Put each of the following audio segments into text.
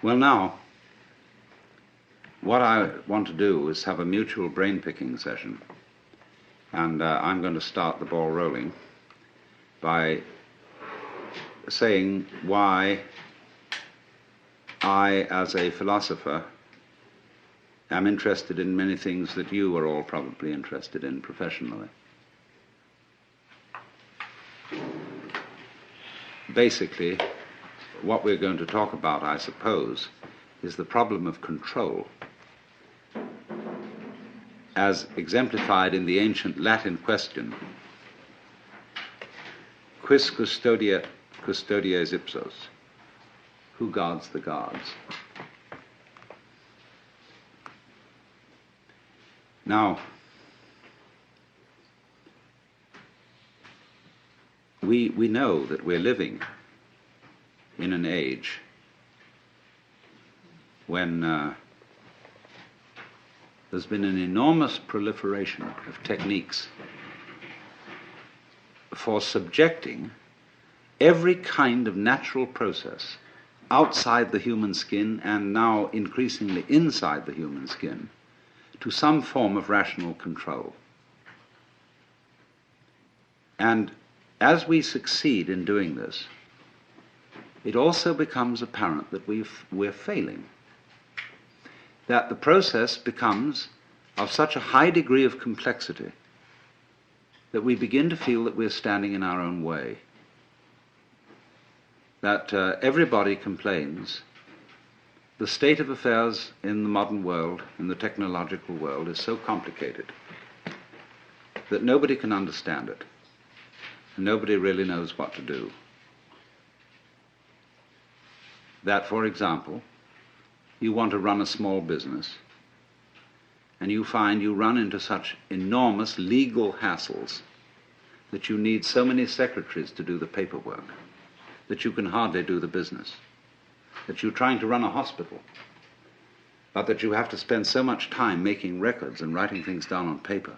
Well, now, what I want to do is have a mutual brain-picking session. And I'm going to start the ball rolling by saying why I, as a philosopher, am interested in many things that you are all probably interested in professionally. Basically, what we're going to talk about, I suppose, is the problem of control, as exemplified in the ancient Latin question, quis custodies ipsos? Who guards the guards? Now, we know that we're living in an age when there's been an enormous proliferation of techniques for subjecting every kind of natural process outside the human skin, and now increasingly inside the human skin, to some form of rational control. And as we succeed in doing this, it also becomes apparent that we're failing, that the process becomes of such a high degree of complexity that we begin to feel that we're standing in our own way, that everybody complains the state of affairs in the modern world, in the technological world, is so complicated that nobody can understand it, and nobody really knows what to do. That, for example, you want to run a small business, and you find you run into such enormous legal hassles that you need so many secretaries to do the paperwork that you can hardly do the business, that you're trying to run a hospital, but that you have to spend so much time making records and writing things down on paper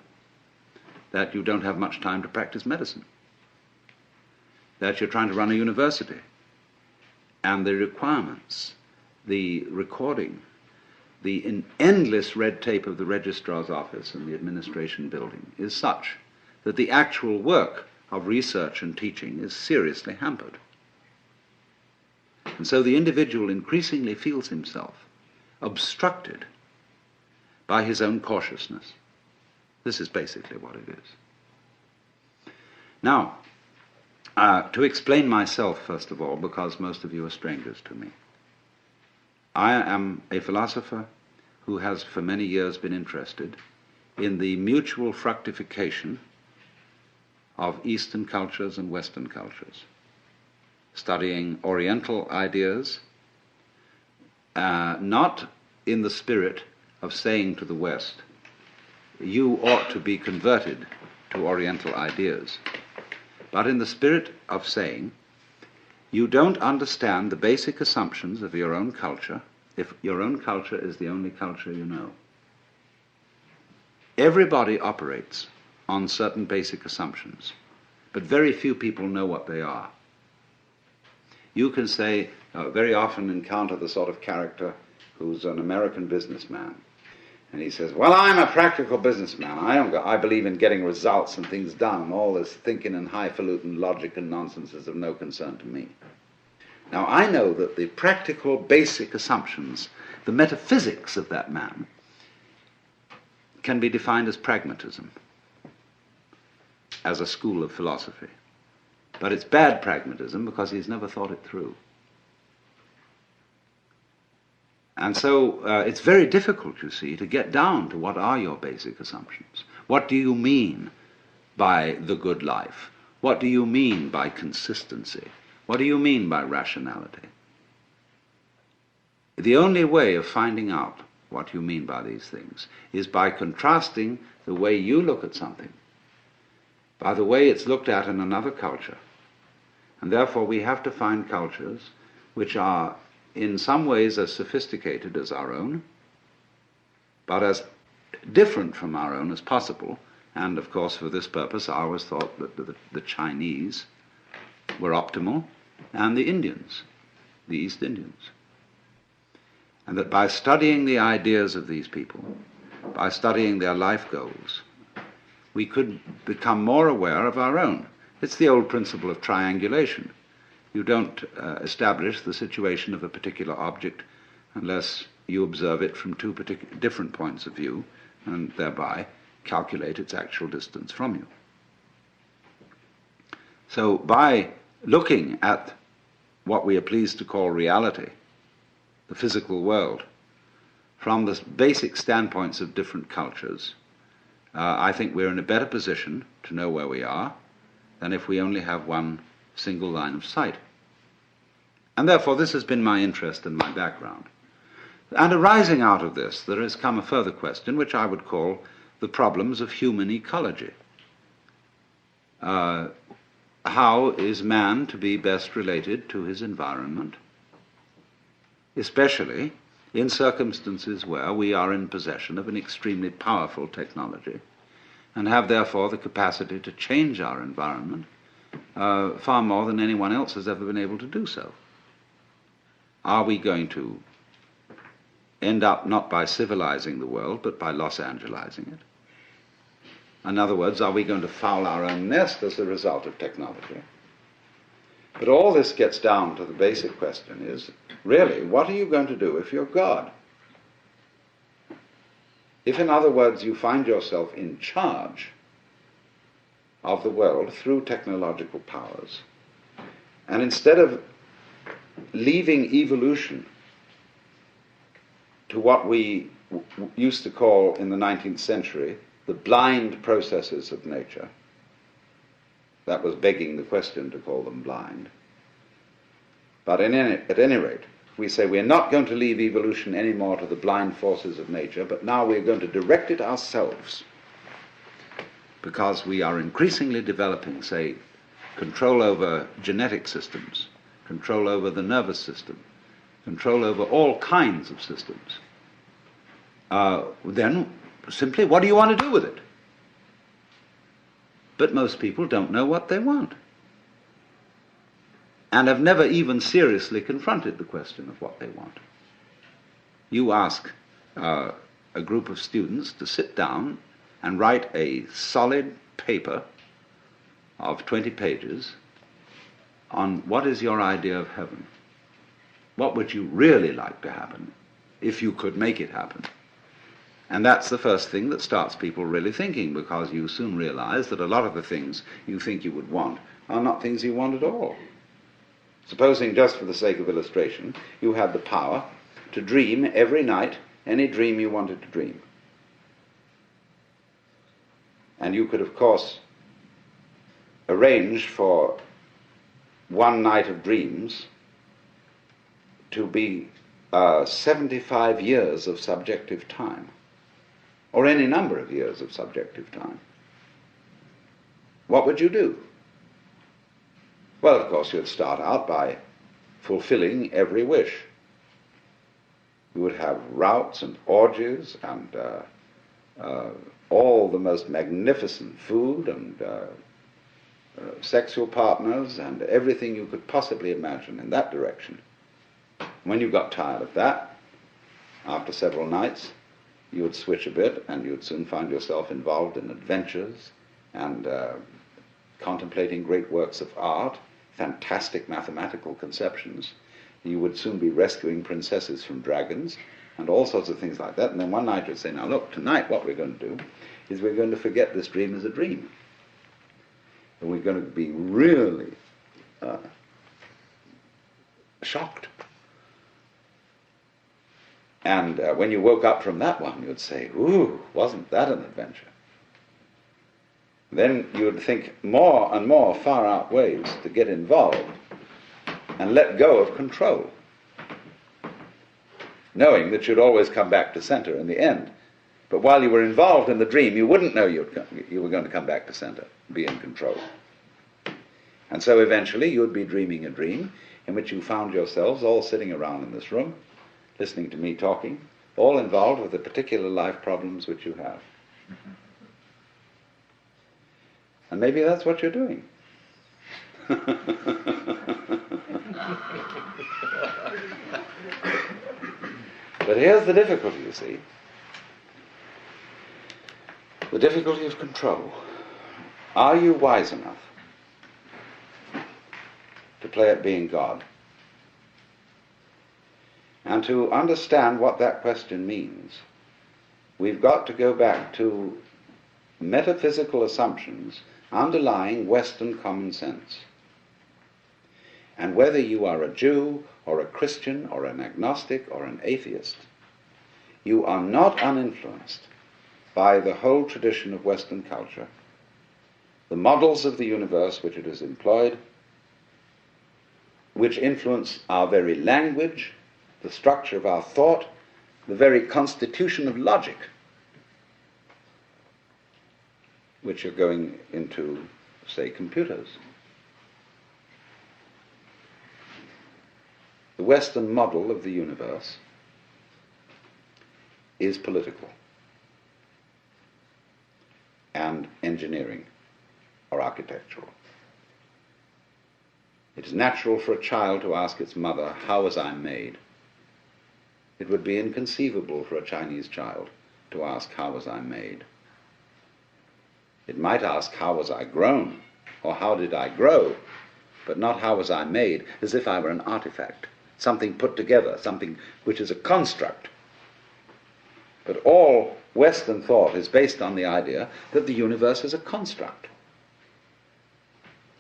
that you don't have much time to practice medicine, that you're trying to run a university, and the requirements, the recording, the endless red tape of the registrar's office and the administration building is such that the actual work of research and teaching is seriously hampered. And so the individual increasingly feels himself obstructed by his own cautiousness. This is basically what it is. Now, to explain myself, first of all, because most of you are strangers to me, I am a philosopher who has for many years been interested in the mutual fructification of Eastern cultures and Western cultures, studying Oriental ideas, not in the spirit of saying to the West, you ought to be converted to Oriental ideas, but in the spirit of saying, you don't understand the basic assumptions of your own culture if your own culture is the only culture you know. Everybody operates on certain basic assumptions, but very few people know what they are. You can say, very often encounter the sort of character who's an American businessman, and he says, well, I'm a practical businessman. I believe in getting results and things done, and all this thinking and highfalutin logic and nonsense is of no concern to me. Now, I know that the practical basic assumptions, the metaphysics of that man, can be defined as pragmatism, as a school of philosophy. But it's bad pragmatism because he's never thought it through. And so it's very difficult, you see, to get down to what are your basic assumptions. What do you mean by the good life? What do you mean by consistency? What do you mean by rationality? The only way of finding out what you mean by these things is by contrasting the way you look at something by the way it's looked at in another culture. And therefore we have to find cultures which are in some ways as sophisticated as our own, but as different from our own as possible. And of course, for this purpose, I always thought that the Chinese were optimal, and the Indians, the East Indians. And that by studying the ideas of these people, by studying their life goals, we could become more aware of our own. It's the old principle of triangulation. You don't establish the situation of a particular object unless you observe it from two different points of view and thereby calculate its actual distance from you. So by looking at what we are pleased to call reality, the physical world, from the basic standpoints of different cultures, I think we're in a better position to know where we are than if we only have one single line of sight. And therefore this has been my interest and my background. And arising out of this, there has come a further question, which I would call the problems of human ecology. How is man to be best related to his environment, especially in circumstances where we are in possession of an extremely powerful technology and have therefore the capacity to change our environment far more than anyone else has ever been able to do so? Are we going to end up not by civilizing the world, but by Los Angelizing it? In other words, are we going to foul our own nest as a result of technology? But all this gets down to the basic question is, really, what are you going to do if you're God? If, in other words, you find yourself in charge of the world through technological powers, and instead of leaving evolution to what we used to call in the 19th century the blind processes of nature, that was begging the question to call them blind. But at any rate, we say we're not going to leave evolution anymore to the blind forces of nature, but now we're going to direct it ourselves, because we are increasingly developing, say, control over genetic systems, control over the nervous system, control over all kinds of systems. Then simply, what do you want to do with it? But most people don't know what they want, and have never even seriously confronted the question of what they want. You ask a group of students to sit down and write a solid paper of 20 pages on what is your idea of heaven. What would you really like to happen if you could make it happen? And that's the first thing that starts people really thinking, because you soon realize that a lot of the things you think you would want are not things you want at all. Supposing, just for the sake of illustration, you had the power to dream every night any dream you wanted to dream. And you could, of course, arrange for one night of dreams to be 75 years of subjective time, or any number of years of subjective time. What would you do? Well, of course, you'd start out by fulfilling every wish. You would have routs and orgies and all the most magnificent food and sexual partners and everything you could possibly imagine in that direction. When you got tired of that, after several nights, you would switch a bit and you'd soon find yourself involved in adventures and contemplating great works of art, fantastic mathematical conceptions. You would soon be rescuing princesses from dragons and all sorts of things like that. And then one night you'd say, now look, tonight what we're going to do is we're going to forget this dream as a dream. And we're going to be really shocked. And when you woke up from that one, you'd say, ooh, wasn't that an adventure? Then you would think more and more far-out ways to get involved and let go of control, knowing that you'd always come back to center in the end. But while you were involved in the dream, you wouldn't know you were going to come back to center, be in control. And so eventually you'd be dreaming a dream in which you found yourselves all sitting around in this room, listening to me talking, all involved with the particular life problems which you have. And maybe that's what you're doing. But here's the difficulty, you see. The difficulty of control. Are you wise enough to play at being God? And to understand what that question means, we've got to go back to metaphysical assumptions underlying Western common sense. And whether you are a Jew or a Christian or an agnostic or an atheist, you are not uninfluenced by the whole tradition of Western culture, the models of the universe which it has employed, which influence our very language, the structure of our thought, the very constitution of logic, which are going into, say, computers. The Western model of the universe is political and engineering or architectural. It is natural for a child to ask its mother, "How was I made?" It would be inconceivable for a Chinese child to ask, "How was I made?" It might ask, "How was I grown?" or "How did I grow?" but not "How was I made?" as if I were an artifact, something put together, something which is a construct. But all Western thought is based on the idea that the universe is a construct.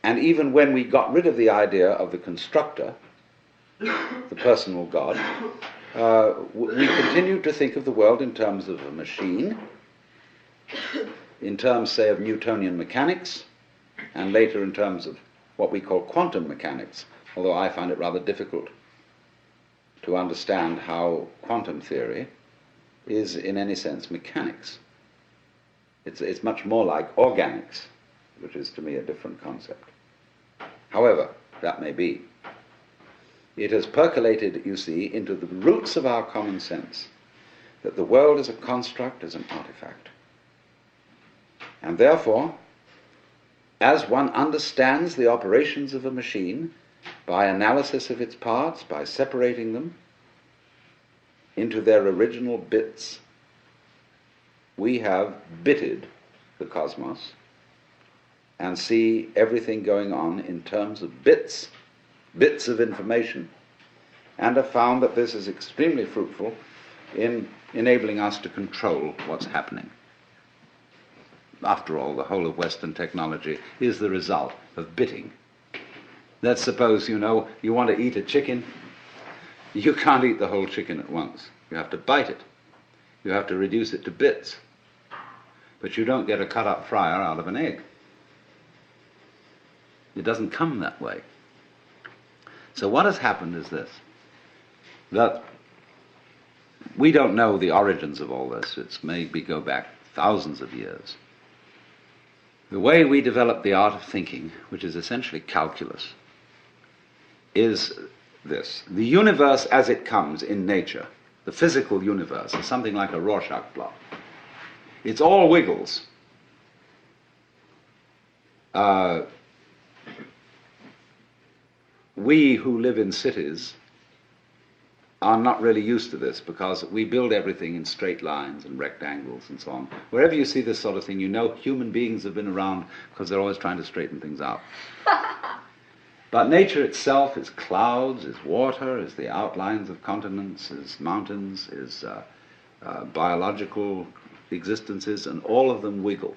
And even when we got rid of the idea of the constructor, the personal God, we continued to think of the world in terms of a machine, in terms, say, of Newtonian mechanics, and later in terms of what we call quantum mechanics, although I find it rather difficult to understand how quantum theory is in any sense mechanics. It's much more like organics, which is to me a different concept. However, that may be. It has percolated, you see, into the roots of our common sense that the world is a construct, is an artifact. And therefore, as one understands the operations of a machine by analysis of its parts, by separating them into their original bits, we have bitted the cosmos and see everything going on in terms of bits of information, and have found that this is extremely fruitful in enabling us to control what's happening. After all, the whole of Western technology is the result of bitting. Let's suppose, you want to eat a chicken. You can't eat the whole chicken at once. You have to bite it. You have to reduce it to bits. But you don't get a cut-up fryer out of an egg. It doesn't come that way. So what has happened is this, that we don't know the origins of all this. It's maybe go back thousands of years. The way we develop the art of thinking, which is essentially calculus, is this. The universe as it comes in nature, the physical universe, is something like a Rorschach plot. It's all wiggles. We who live in cities are not really used to this because we build everything in straight lines and rectangles and so on. Wherever you see this sort of thing, you know human beings have been around because they're always trying to straighten things out. But nature itself is clouds, is water, is the outlines of continents, is mountains, is biological existences, and all of them wiggle.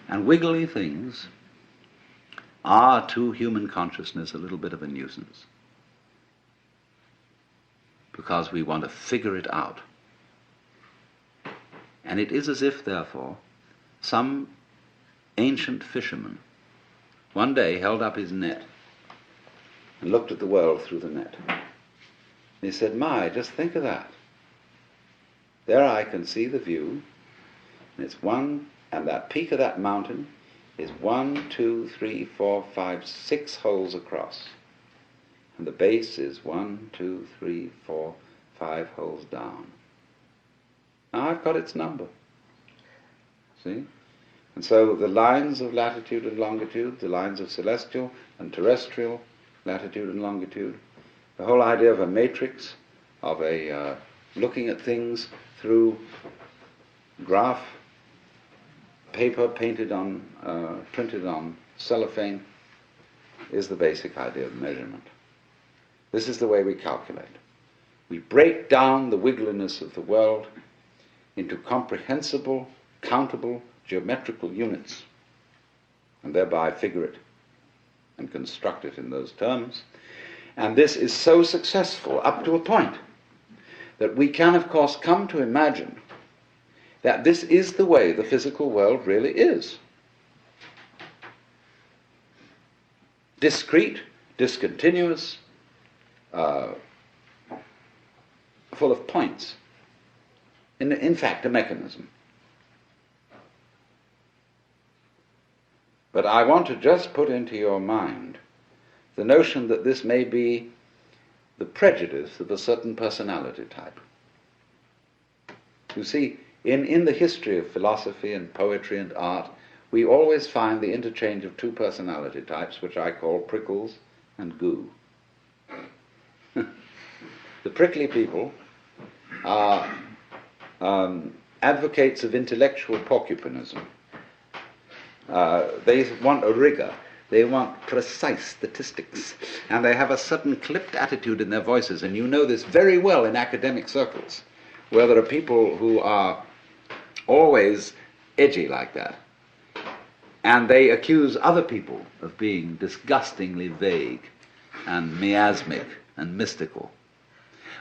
And wiggly things are to human consciousness a little bit of a nuisance, because we want to figure it out. And it is as if, therefore, some ancient fisherman one day held up his net and looked at the world through the net. And he said, "My, just think of that. There I can see the view, and it's one, and that peak of that mountain is 1, 2, 3, 4, 5, 6 holes across. And the base is 1, 2, 3, 4, 5 holes down. Now I've got its number. See? And so the lines of latitude and longitude, the lines of celestial and terrestrial latitude and longitude, the whole idea of a matrix, of a looking at things through graph, paper printed on cellophane, is the basic idea of measurement. This is the way we calculate. We break down the wiggliness of the world into comprehensible, countable, geometrical units, and thereby figure it and construct it in those terms. And this is so successful up to a point that we can, of course, come to imagine that this is the way the physical world really is. Discrete, discontinuous, full of points. In fact, a mechanism. But I want to just put into your mind the notion that this may be the prejudice of a certain personality type. You see, in the history of philosophy and poetry and art, we always find the interchange of two personality types, which I call prickles and goo. The prickly people are advocates of intellectual porcupinism. They want a rigor. They want precise statistics. And they have a certain clipped attitude in their voices. And you know this very well in academic circles, where there are people who are always edgy like that. And they accuse other people of being disgustingly vague and miasmic and mystical.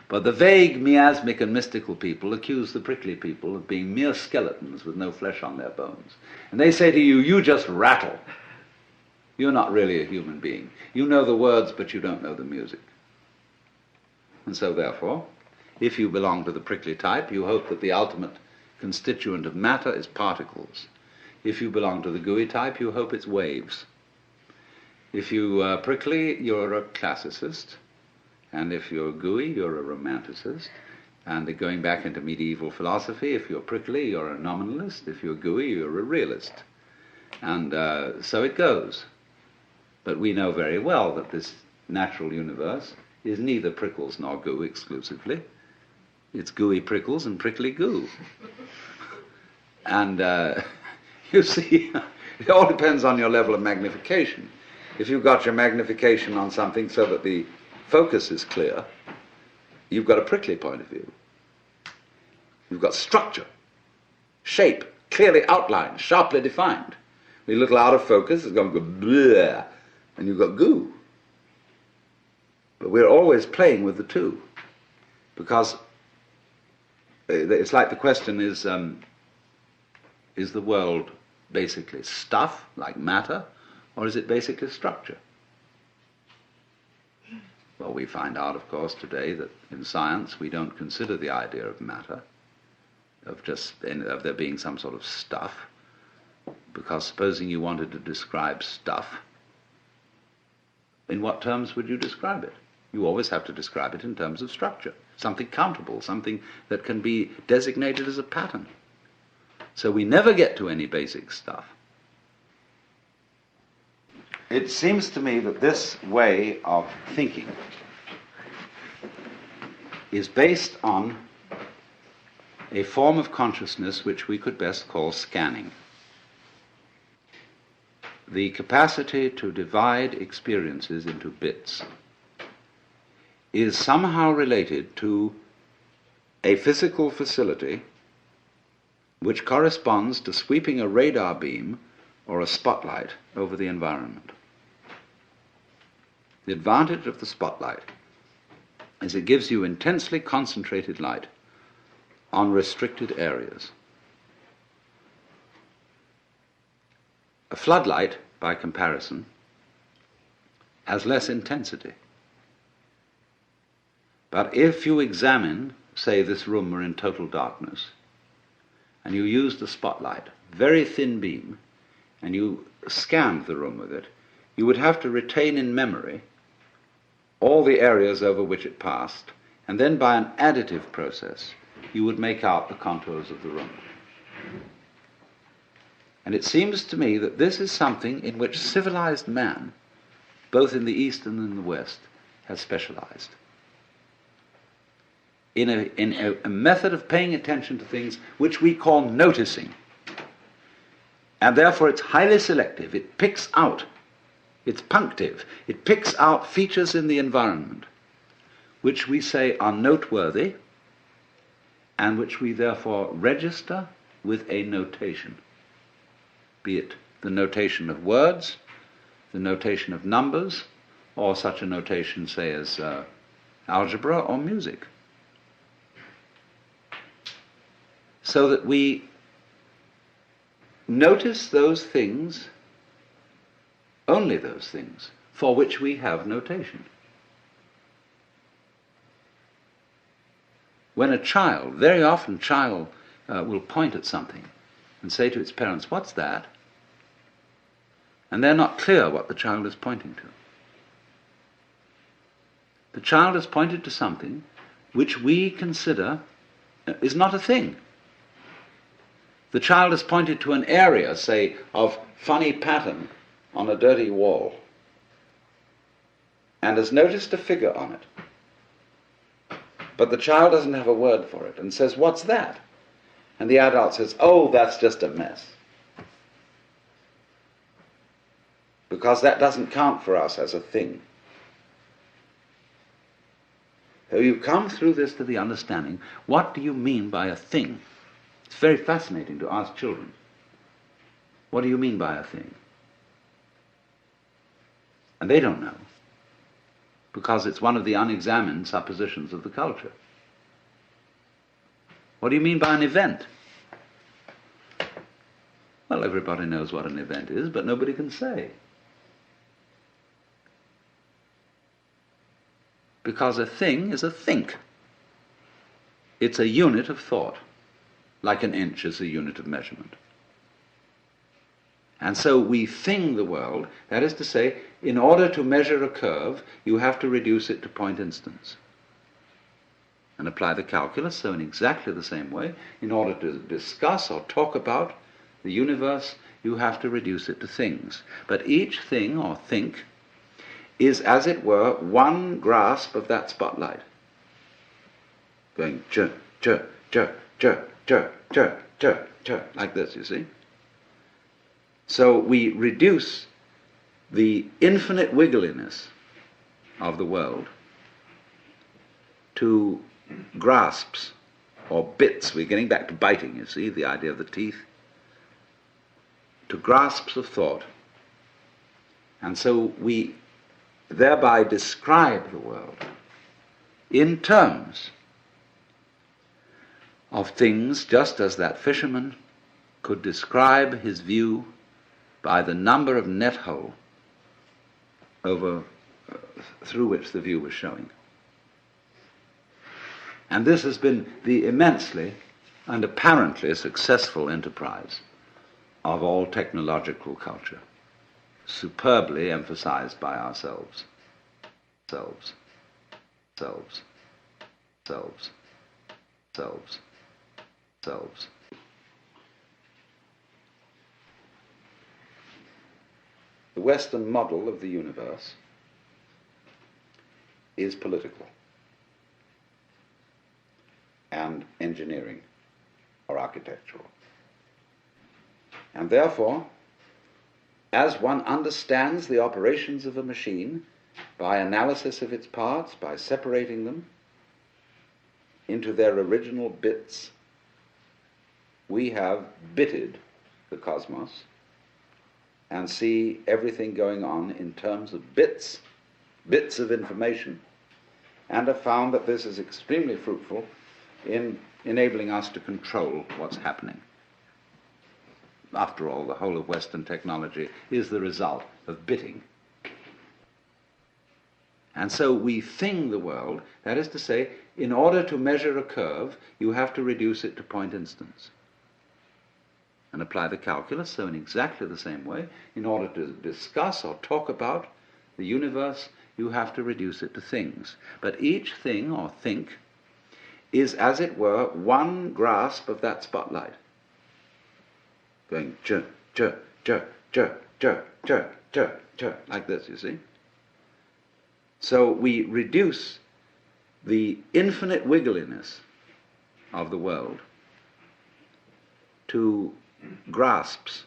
But the vague, miasmic, and mystical people accuse the prickly people of being mere skeletons with no flesh on their bones. And they say to you, you just rattle. You're not really a human being. You know the words, but you don't know the music. And so, therefore, if you belong to the prickly type, you hope that the ultimate constituent of matter is particles. If you belong to the gooey type, you hope it's waves. If you are prickly, you're a classicist. And if you're gooey, you're a romanticist. And going back into medieval philosophy, if you're prickly, you're a nominalist. If you're gooey, you're a realist. And so it goes. But we know very well that this natural universe is neither prickles nor goo exclusively. It's gooey prickles and prickly goo. And you see, it all depends on your level of magnification. If you've got your magnification on something so that the focus is clear, you've got a prickly point of view. You've got structure, shape, clearly outlined, sharply defined. When you're a little out of focus, it's going to go bleh, and you've got goo. But we're always playing with the two, because it's like the question is the world basically stuff, like matter, or is it basically structure? Well, we find out, of course, today that in science we don't consider the idea of matter, of there being some sort of stuff, because supposing you wanted to describe stuff, in what terms would you describe it? You always have to describe it in terms of structure, something countable, something that can be designated as a pattern. So we never get to any basic stuff. It seems to me that this way of thinking is based on a form of consciousness which we could best call scanning. The capacity to divide experiences into bits is somehow related to a physical facility which corresponds to sweeping a radar beam or a spotlight over the environment. The advantage of the spotlight is it gives you intensely concentrated light on restricted areas. A floodlight, by comparison, has less intensity. But if you examine, say, this room were in total darkness, and you use the spotlight, very thin beam, and you scanned the room with it, you would have to retain in memory all the areas over which it passed, and then by an additive process, you would make out the contours of the room. And it seems to me that this is something in which civilized man, both in the East and in the West, has specialized. a method of paying attention to things which we call noticing. And therefore it's highly selective. It picks out, it's punctive, it picks out features in the environment which we say are noteworthy and which we therefore register with a notation, be it the notation of words, the notation of numbers, or such a notation, say, as algebra or music. So that we notice those things, only those things, for which we have notation. When a child, very often a child will point at something and say to its parents, "What's that?" And they're not clear what the child is pointing to. The child has pointed to something which we consider is not a thing. The child has pointed to an area, say, of funny pattern on a dirty wall, and has noticed a figure on it. But the child doesn't have a word for it and says, "What's that?" And the adult says, "Oh, that's just a mess." Because that doesn't count for us as a thing. So you come through this to the understanding, what do you mean by a thing? It's very fascinating to ask children, what do you mean by a thing? And they don't know, because it's one of the unexamined suppositions of the culture. What do you mean by an event? Well, everybody knows what an event is, but nobody can say. Because a thing is a think. It's a unit of thought, like an inch is a unit of measurement. And so we thing the world, that is to say, in order to measure a curve, you have to reduce it to point instants. And apply the calculus, so in exactly the same way, in order to discuss or talk about the universe, you have to reduce it to things. But each thing or think is, as it were, one grasp of that spotlight. Going chur, chur, chur, chur, chur, chur, chur, chur, like this, you see. So we reduce the infinite wiggliness of the world to grasps or bits. We're getting back to biting, you see, the idea of the teeth. To grasps of thought. And so we thereby describe the world in terms of things, just as that fisherman could describe his view by the number of net hole through which the view was showing. And this has been the immensely and apparently successful enterprise of all technological culture, superbly emphasized by ourselves. Selves. Selves. Selves. Selves. Selves. The Western model of the universe is political and engineering or architectural. And therefore, as one understands the operations of a machine by analysis of its parts, by separating them into their original bits, we have bitted the cosmos and see everything going on in terms of bits of information, and have found that this is extremely fruitful in enabling us to control what's happening. After all, the whole of Western technology is the result of bitting. And so we thing the world, that is to say, in order to measure a curve, you have to reduce it to point instants. And apply the calculus, so in exactly the same way, in order to discuss or talk about the universe, you have to reduce it to things. But each thing or think is, as it were, one grasp of that spotlight. Going chur, chur, chur, chur, chur, chur, chur, chur, like this, you see. So we reduce the infinite wiggliness of the world to grasps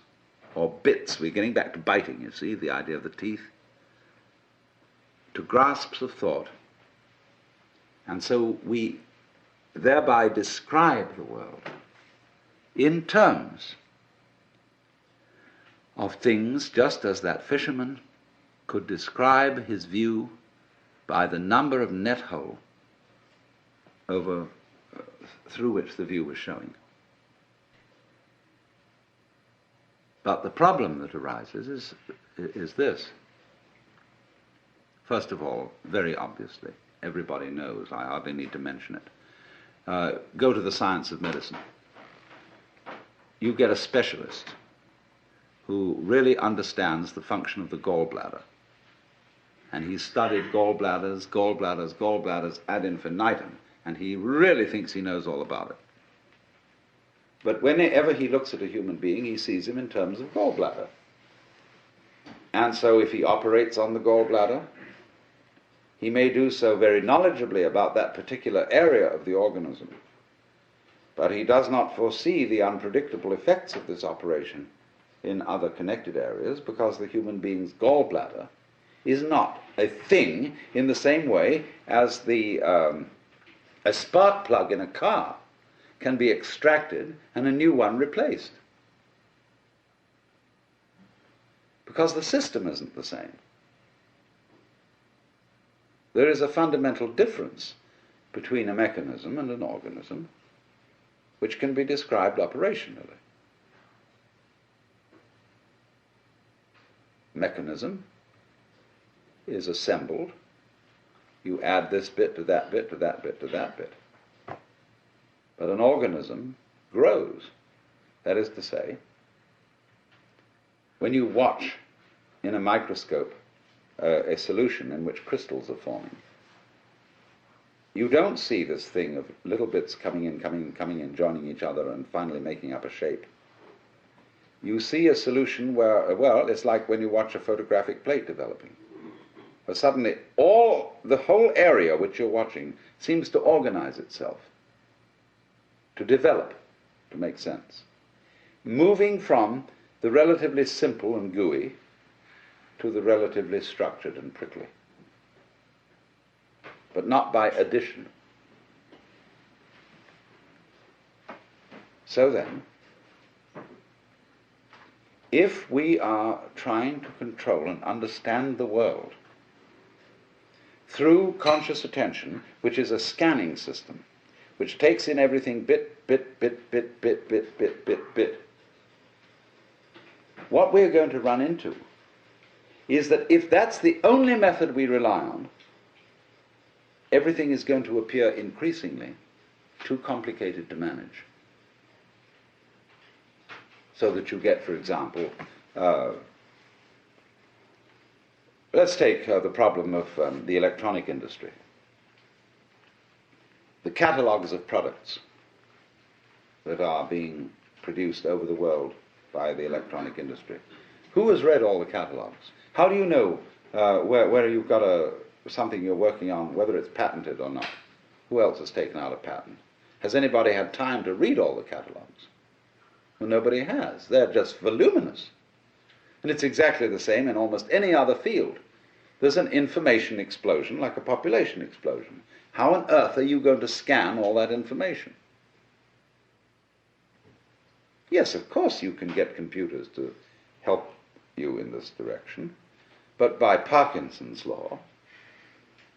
or bits. We're getting back to biting, you see, the idea of the teeth. To grasps of thought. And so we thereby describe the world in terms of things, just as that fisherman could describe his view by the number of net hole over through which the view was showing. But the problem that arises is this. First of all, very obviously, everybody knows, I hardly need to mention it. Go to the science of medicine. You get a specialist who really understands the function of the gallbladder. And he's studied gallbladders ad infinitum, and he really thinks he knows all about it. But whenever he looks at a human being, he sees him in terms of gallbladder. And so if he operates on the gallbladder, he may do so very knowledgeably about that particular area of the organism, but he does not foresee the unpredictable effects of this operation in other connected areas, because the human being's gallbladder is not a thing in the same way as a spark plug in a car can be extracted and a new one replaced. Because the system isn't the same. There is a fundamental difference between a mechanism and an organism which can be described operationally. Mechanism is assembled. You add this bit to that bit to that bit to that bit. But an organism grows. That is to say, when you watch in a microscope a solution in which crystals are forming, you don't see this thing of little bits coming in, joining each other and finally making up a shape. You see a solution where, well, it's like when you watch a photographic plate developing. Where suddenly the whole area which you're watching seems to organize itself, to develop, to make sense. Moving from the relatively simple and gooey to the relatively structured and prickly. But not by addition. So then, if we are trying to control and understand the world through conscious attention, which is a scanning system, which takes in everything bit, what we're going to run into is that if that's the only method we rely on, everything is going to appear increasingly too complicated to manage. So that you get, for example, let's take the problem of the electronic industry. The catalogues of products that are being produced over the world by the electronic industry. Who has read all the catalogues? How do you know where you've got something you're working on, whether it's patented or not? Who else has taken out a patent? Has anybody had time to read all the catalogues? Well, nobody has. They're just voluminous. And it's exactly the same in almost any other field. There's an information explosion like a population explosion. How on earth are you going to scan all that information? Yes, of course you can get computers to help you in this direction, but by Parkinson's law,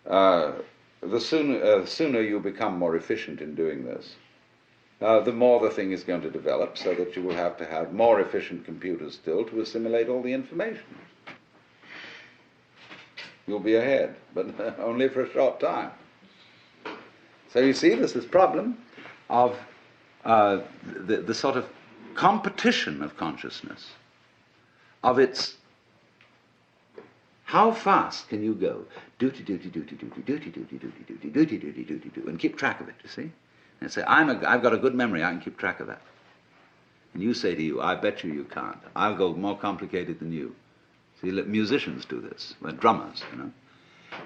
the sooner you become more efficient in doing this, the more the thing is going to develop, so that you will have to have more efficient computers still to assimilate all the information. You'll be ahead, but only for a short time. So you see, there's this problem of the sort of competition of consciousness, of its how fast can you go, duty, duty, duty, duty, duty, duty, duty, duty, duty, duty, duty, duty, and keep track of it, you see? And say, I've got a good memory, I can keep track of that. And you say to you, I bet you can't. I'll go more complicated than you. See, musicians do this, we're drummers, you know.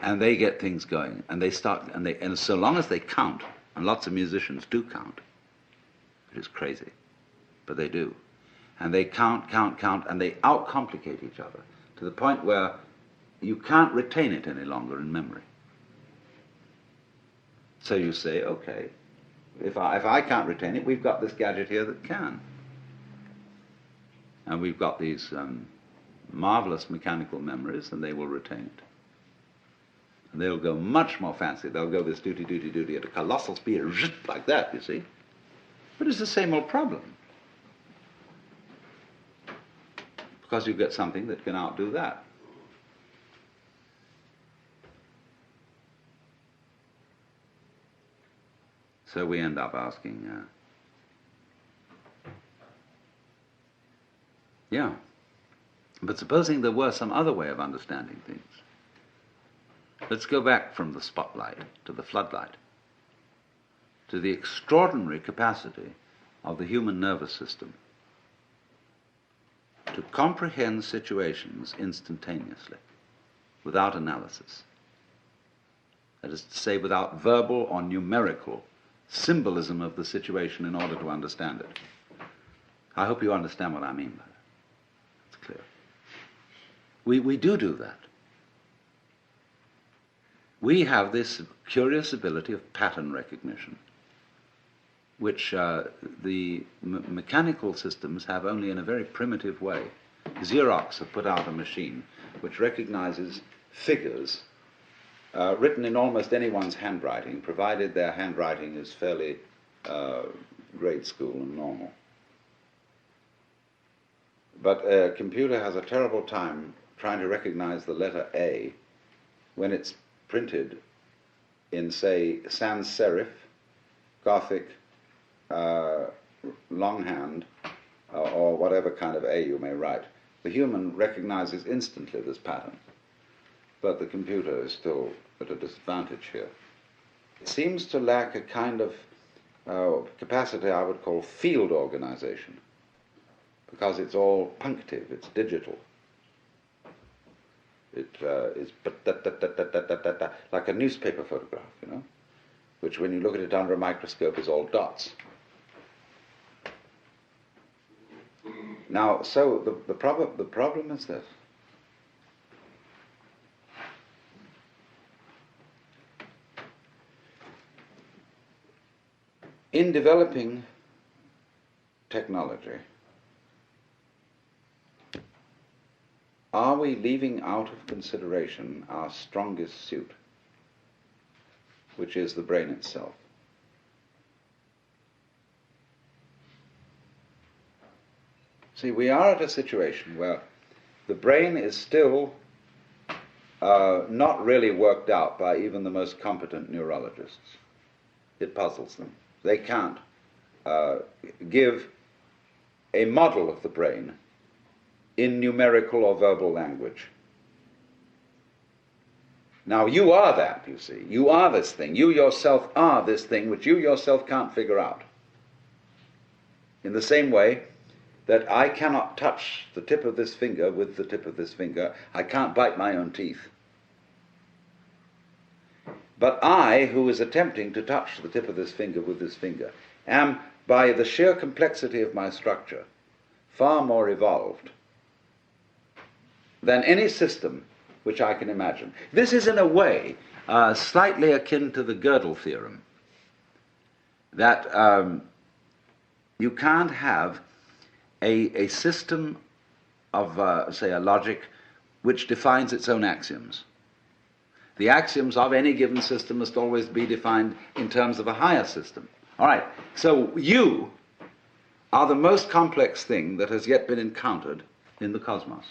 and they get things going, and they start, and so long as they count, and lots of musicians do count, it is crazy, but they do, and they count, and they outcomplicate each other to the point where you can't retain it any longer in memory. So you say, okay, if I can't retain it, we've got this gadget here that can, and we've got these marvelous mechanical memories, and they will retain it. And they'll go much more fancy. They'll go this duty at a colossal speed, like that, you see. But it's the same old problem. Because you get something that can outdo that. So we end up asking, yeah, but supposing there were some other way of understanding things. Let's go back from the spotlight to the floodlight, to the extraordinary capacity of the human nervous system to comprehend situations instantaneously, without analysis. That is to say, without verbal or numerical symbolism of the situation in order to understand it. I hope you understand what I mean by that. It's clear. We do that. We have this curious ability of pattern recognition, which the mechanical systems have only in a very primitive way. Xerox have put out a machine which recognizes figures written in almost anyone's handwriting, provided their handwriting is fairly grade school and normal. But a computer has a terrible time trying to recognize the letter A when it's printed in, say, sans serif, Gothic, longhand, or whatever kind of A you may write. The human recognizes instantly this pattern, but the computer is still at a disadvantage here. It seems to lack a kind of capacity I would call field organization, because it's all punctive, it's digital. It is like a newspaper photograph, you know, which when you look at it under a microscope is all dots. Now, so the problem is this. In developing technology, are we leaving out of consideration our strongest suit, which is the brain itself? See, we are at a situation where the brain is still not really worked out by even the most competent neurologists. It puzzles them. They can't give a model of the brain in numerical or verbal language. Now, you are that, you see. You are this thing. You yourself are this thing which you yourself can't figure out. In the same way that I cannot touch the tip of this finger with the tip of this finger, I can't bite my own teeth. But I, who is attempting to touch the tip of this finger with this finger, am, by the sheer complexity of my structure, far more evolved than any system which I can imagine. This is, in a way, slightly akin to the Gödel theorem, that you can't have a system of, say, a logic which defines its own axioms. The axioms of any given system must always be defined in terms of a higher system. All right, so you are the most complex thing that has yet been encountered in the cosmos.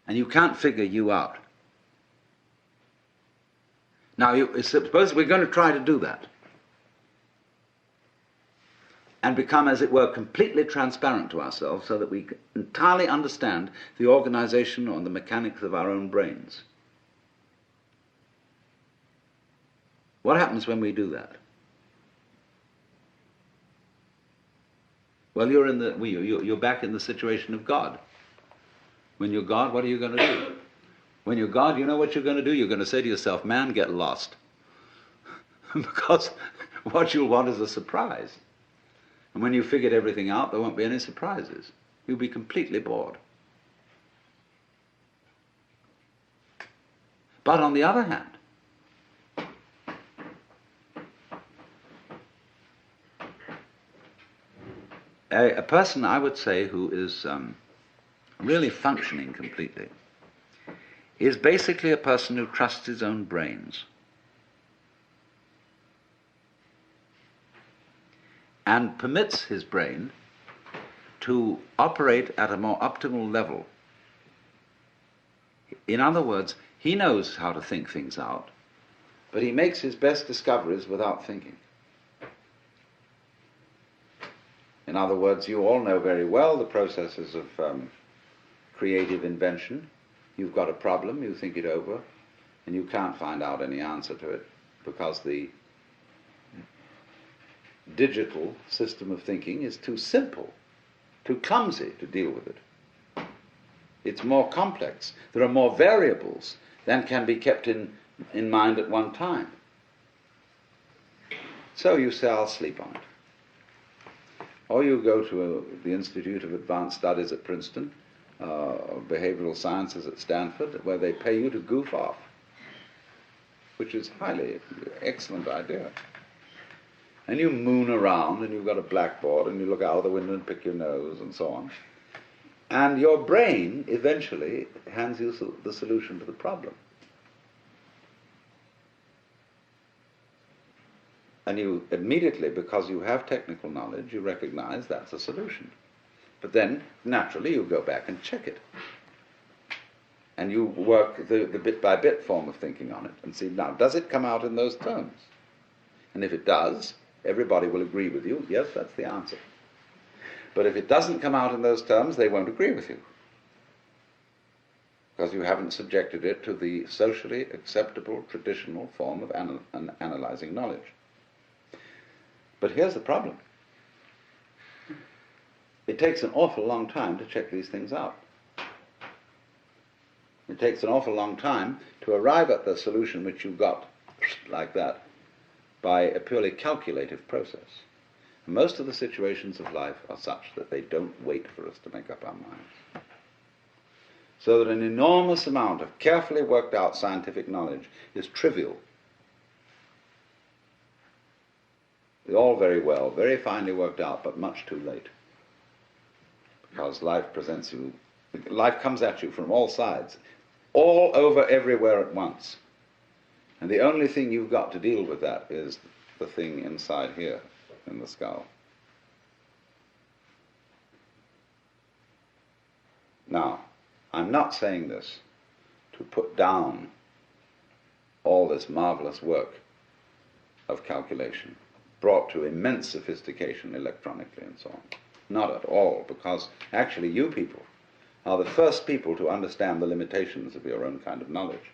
And you can't figure you out. Now, suppose we're going to try to do that and become, as it were, completely transparent to ourselves so that we can entirely understand the organization or the mechanics of our own brains. What happens when we do that? Well, you're back in the situation of God. When you're God, what are you going to do? When you're God, you know what you're going to do? You're going to say to yourself, man, get lost. Because what you'll want is a surprise. And when you've figured everything out, there won't be any surprises. You'll be completely bored. But on the other hand, a person, I would say, who is really functioning completely is basically a person who trusts his own brains and permits his brain to operate at a more optimal level. In other words, he knows how to think things out, but he makes his best discoveries without thinking. In other words, you all know very well the processes of creative invention. You've got a problem, you think it over, and you can't find out any answer to it because the digital system of thinking is too simple, too clumsy to deal with it. It's more complex. There are more variables than can be kept in mind at one time. So you say, I'll sleep on it. Or you go to the Institute of Advanced Studies at Princeton, Behavioral Sciences at Stanford, where they pay you to goof off, which is highly excellent idea. And you moon around, and you've got a blackboard, and you look out of the window and pick your nose, and so on. And your brain eventually hands you the solution to the problem. And you immediately, because you have technical knowledge, you recognize that's a solution. But then, naturally, you go back and check it. And you work the bit-by-bit form of thinking on it and see, now, does it come out in those terms? And if it does, everybody will agree with you, yes, that's the answer. But if it doesn't come out in those terms, they won't agree with you, because you haven't subjected it to the socially acceptable, traditional form of analyzing knowledge. But here's the problem. It takes an awful long time to check these things out. It takes an awful long time to arrive at the solution which you got like that by a purely calculative process. And most of the situations of life are such that they don't wait for us to make up our minds. So that an enormous amount of carefully worked out scientific knowledge is trivial. It's all very well, very finely worked out, but much too late. Because life comes at you from all sides, all over, everywhere at once. And the only thing you've got to deal with that is the thing inside here, in the skull. Now, I'm not saying this to put down all this marvelous work of calculation, brought to immense sophistication electronically and so on. Not at all, because actually you people are the first people to understand the limitations of your own kind of knowledge.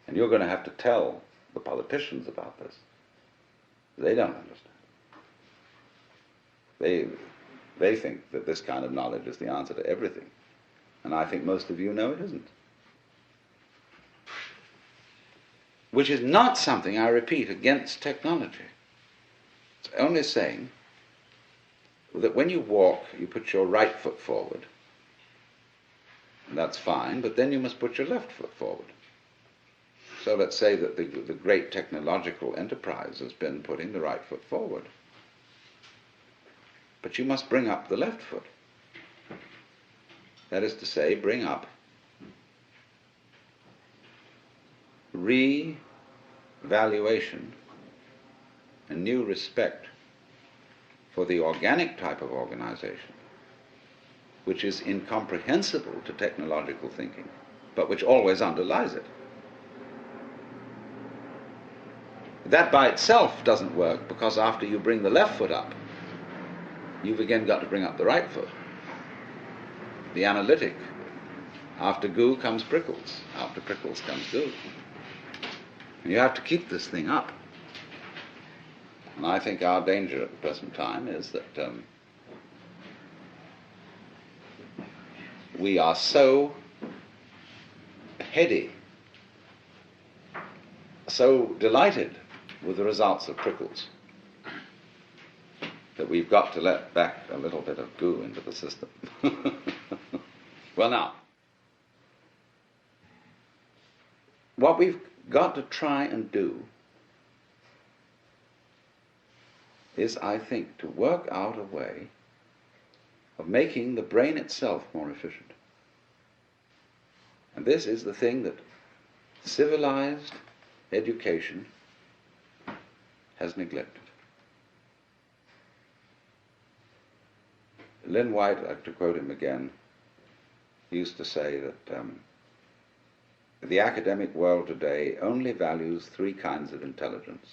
And you're going to have to tell the politicians about this. They don't understand. They think that this kind of knowledge is the answer to everything. And I think most of you know it isn't. Which is not something, I repeat, against technology. It's only saying that when you walk, you put your right foot forward. And that's fine, but then you must put your left foot forward. So let's say that the great technological enterprise has been putting the right foot forward. But you must bring up the left foot. That is to say, bring up re-valuation and new respect for the organic type of organization, which is incomprehensible to technological thinking, but which always underlies it. That by itself doesn't work, because after you bring the left foot up, you've again got to bring up the right foot. The analytic. After goo comes prickles. After prickles comes goo. And you have to keep this thing up. And I think our danger at the present time is that we are so heady, so delighted with the results of prickles, that we've got to let back a little bit of goo into the system. Well, now, what we've got to try and do is, I think, to work out a way of making the brain itself more efficient. And this is the thing that civilized education has neglected. Lynn White, to quote him again, used to say that the academic world today only values three kinds of intelligence: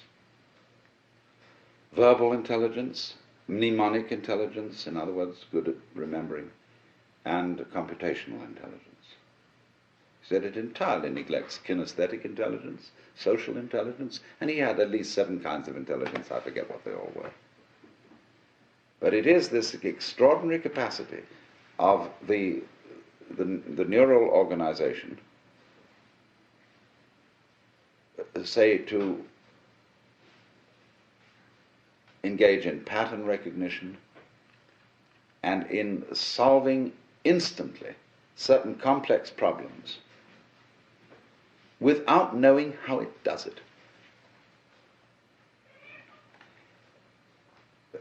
verbal intelligence, mnemonic intelligence, in other words, good at remembering, and computational intelligence. He said it entirely neglects kinesthetic intelligence, social intelligence, and he had at least 7 kinds of intelligence. I forget what they all were. But it is this extraordinary capacity of the neural organization, say, to engage in pattern recognition and in solving instantly certain complex problems without knowing how it does it.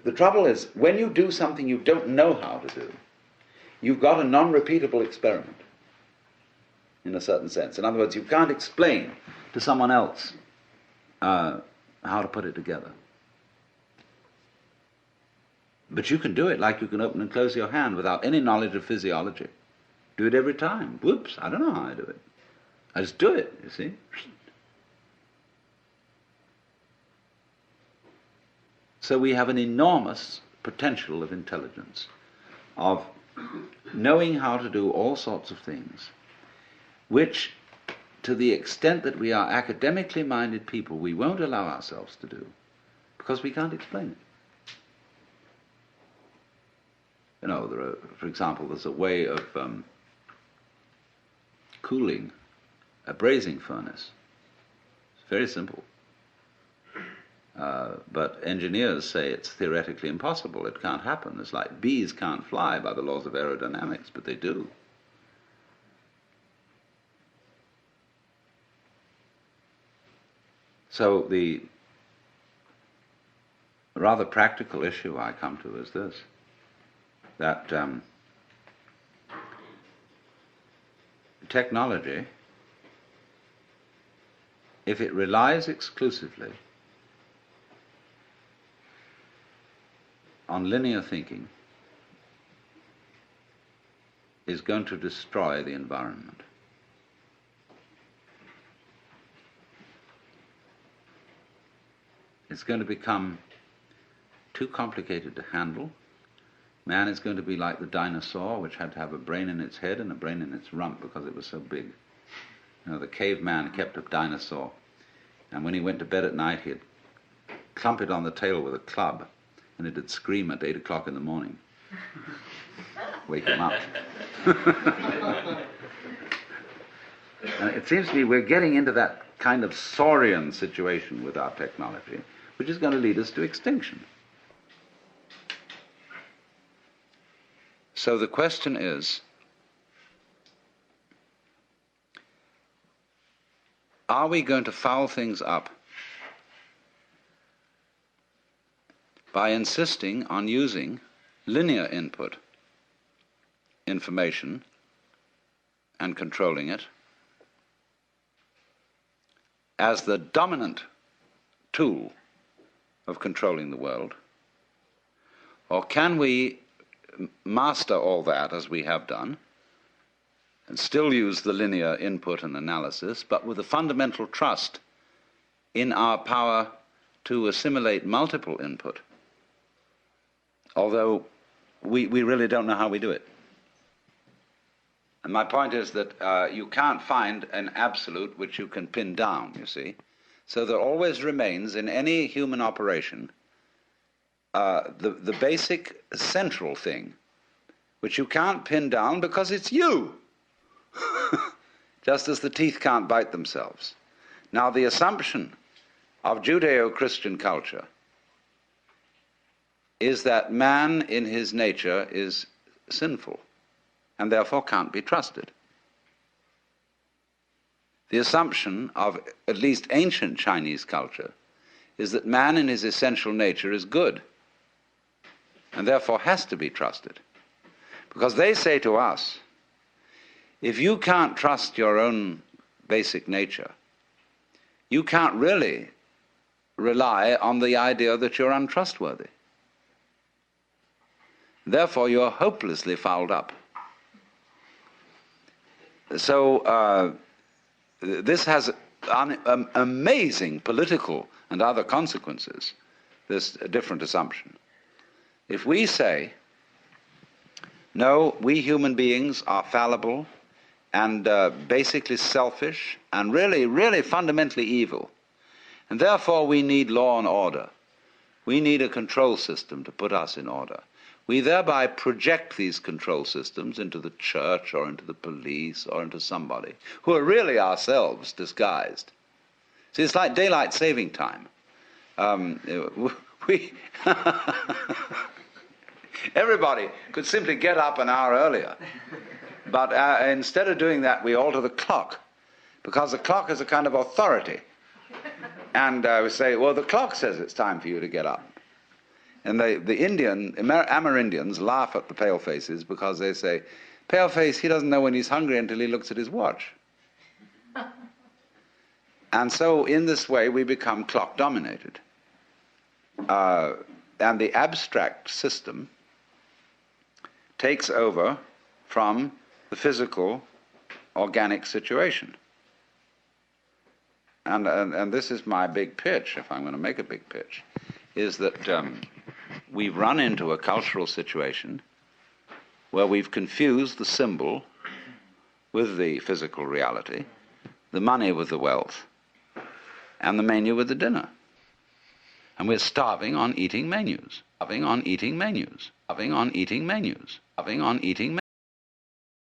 The trouble is, when you do something you don't know how to do, you've got a non-repeatable experiment, in a certain sense. In other words, you can't explain to someone else how to put it together. But you can do it like you can open and close your hand without any knowledge of physiology. Do it every time. Whoops, I don't know how I do it. I just do it, you see. So we have an enormous potential of intelligence, of knowing how to do all sorts of things, which, to the extent that we are academically minded people, we won't allow ourselves to do, because we can't explain it. You know, for example, there's a way of cooling a brazing furnace. It's very simple. But engineers say it's theoretically impossible. It can't happen. It's like bees can't fly by the laws of aerodynamics, but they do. So the rather practical issue I come to is this, that technology, if it relies exclusively on linear thinking, is going to destroy the environment. It's going to become too complicated to handle. Man is going to be like the dinosaur, which had to have a brain in its head and a brain in its rump because it was so big. You know, the caveman kept a dinosaur, and when he went to bed at night, he'd clump it on the tail with a club, and it'd scream at 8 o'clock in the morning. Wake him up. And it seems to me we're getting into that kind of saurian situation with our technology, which is going to lead us to extinction. So the question is, are we going to foul things up by insisting on using linear input information and controlling it as the dominant tool of controlling the world? Or can we master all that as we have done and still use the linear input and analysis, but with a fundamental trust in our power to assimilate multiple input, although we really don't know how we do it? And my point is that you can't find an absolute which you can pin down, you see. So there always remains in any human operation the basic central thing, which you can't pin down because it's you. just as the teeth can't bite themselves. Now, the assumption of Judeo-Christian culture is that man in his nature is sinful and therefore can't be trusted. The assumption of at least ancient Chinese culture is that man in his essential nature is good and therefore has to be trusted. Because they say to us, if you can't trust your own basic nature, you can't really rely on the idea that you're untrustworthy. Therefore, you're hopelessly fouled up. So this has amazing political and other consequences, this different assumption. If we say, no, we human beings are fallible and basically selfish and really, really fundamentally evil, and therefore we need law and order. We need a control system to put us in order. We thereby project these control systems into the church or into the police or into somebody who are really ourselves disguised. See, it's like daylight saving time. Everybody could simply get up an hour earlier. But instead of doing that, we alter the clock, because the clock is a kind of authority. And we say, well, the clock says it's time for you to get up. And the Amerindians laugh at the palefaces because they say, paleface, he doesn't know when he's hungry until he looks at his watch. And so in this way, we become clock-dominated. And the abstract system takes over from the physical, organic situation. And this is my big pitch, if I'm going to make a big pitch, is that we've run into a cultural situation where we've confused the symbol with the physical reality, the money with the wealth, and the menu with the dinner. And we're starving on eating menus, starving on eating menus, starving on eating menus, starving on eating menus.